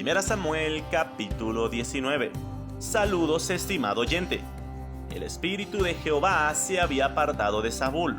1 Samuel capítulo 19. Saludos, estimado oyente. El espíritu de Jehová se había apartado de Saúl,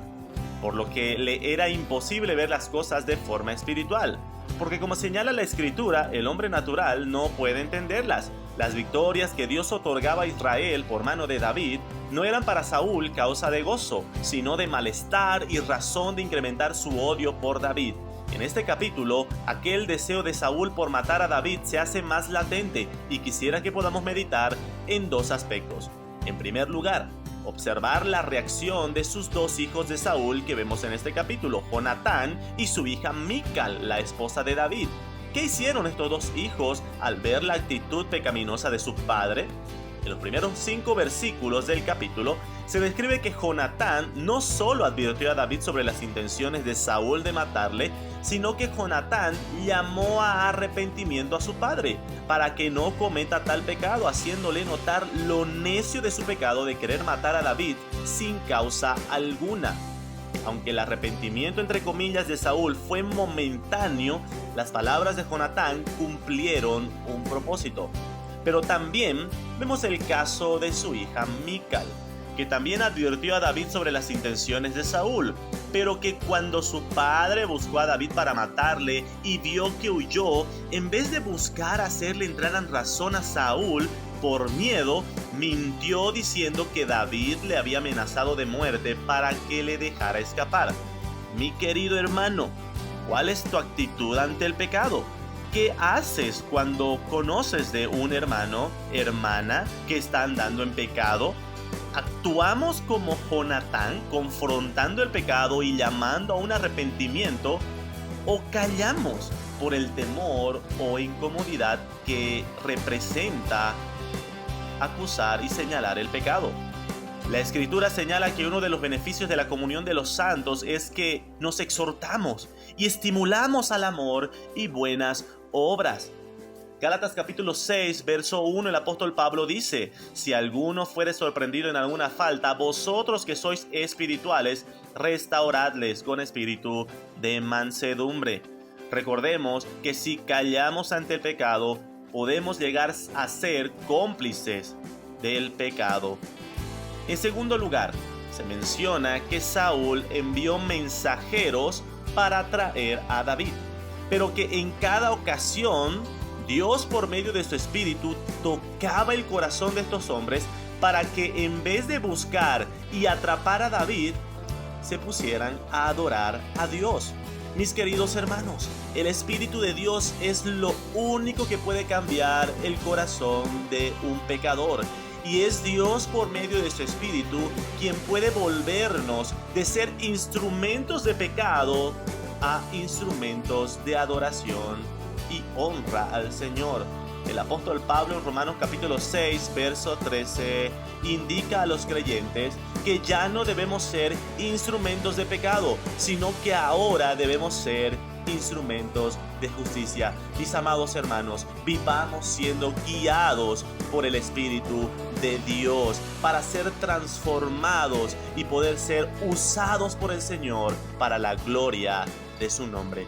por lo que le era imposible ver las cosas de forma espiritual, porque como señala la escritura, el hombre natural no puede entenderlas. Las victorias que Dios otorgaba a Israel por mano de David no eran para Saúl causa de gozo, sino de malestar y razón de incrementar su odio por David. En este capítulo, aquel deseo de Saúl por matar a David se hace más latente y quisiera que podamos meditar en dos aspectos. En primer lugar, observar la reacción de sus dos hijos de Saúl que vemos en este capítulo, Jonatán y su hija Mical, la esposa de David. ¿Qué hicieron estos dos hijos al ver la actitud pecaminosa de su padre? En los primeros 5 versículos del capítulo se describe que Jonatán no solo advirtió a David sobre las intenciones de Saúl de matarle, sino que Jonatán llamó a arrepentimiento a su padre para que no cometa tal pecado, haciéndole notar lo necio de su pecado de querer matar a David sin causa alguna. Aunque el arrepentimiento entre comillas de Saúl fue momentáneo, las palabras de Jonatán cumplieron un propósito. Pero también vemos el caso de su hija Mical, que también advirtió a David sobre las intenciones de Saúl, pero que cuando su padre buscó a David para matarle y vio que huyó, en vez de buscar hacerle entrar en razón a Saúl, por miedo, mintió diciendo que David le había amenazado de muerte para que le dejara escapar. Mi querido hermano, ¿cuál es tu actitud ante el pecado? ¿Qué haces cuando conoces de un hermano, hermana que está andando en pecado? ¿Actuamos como Jonatán, confrontando el pecado y llamando a un arrepentimiento? ¿O callamos por el temor o incomodidad que representa acusar y señalar el pecado? La Escritura señala que uno de los beneficios de la comunión de los santos es que nos exhortamos y estimulamos al amor y buenas obras. Gálatas capítulo 6, verso 1, el apóstol Pablo dice: si alguno fuere sorprendido en alguna falta, vosotros que sois espirituales, restauradles con espíritu de mansedumbre. Recordemos que si callamos ante el pecado, podemos llegar a ser cómplices del pecado. En segundo lugar, se menciona que Saúl envió mensajeros para traer a David, pero que en cada ocasión Dios, por medio de su espíritu, tocaba el corazón de estos hombres para que en vez de buscar y atrapar a David, se pusieran a adorar a Dios. Mis queridos hermanos, el Espíritu de Dios es lo único que puede cambiar el corazón de un pecador. Y es Dios, por medio de su Espíritu, quien puede volvernos de ser instrumentos de pecado a instrumentos de adoración y honra al Señor. El apóstol Pablo en Romanos capítulo 6, verso 13, indica a los creyentes que ya no debemos ser instrumentos de pecado, sino que ahora debemos ser instrumentos de justicia. Mis amados hermanos, vivamos siendo guiados por el Espíritu de Dios para ser transformados y poder ser usados por el Señor para la gloria de su nombre.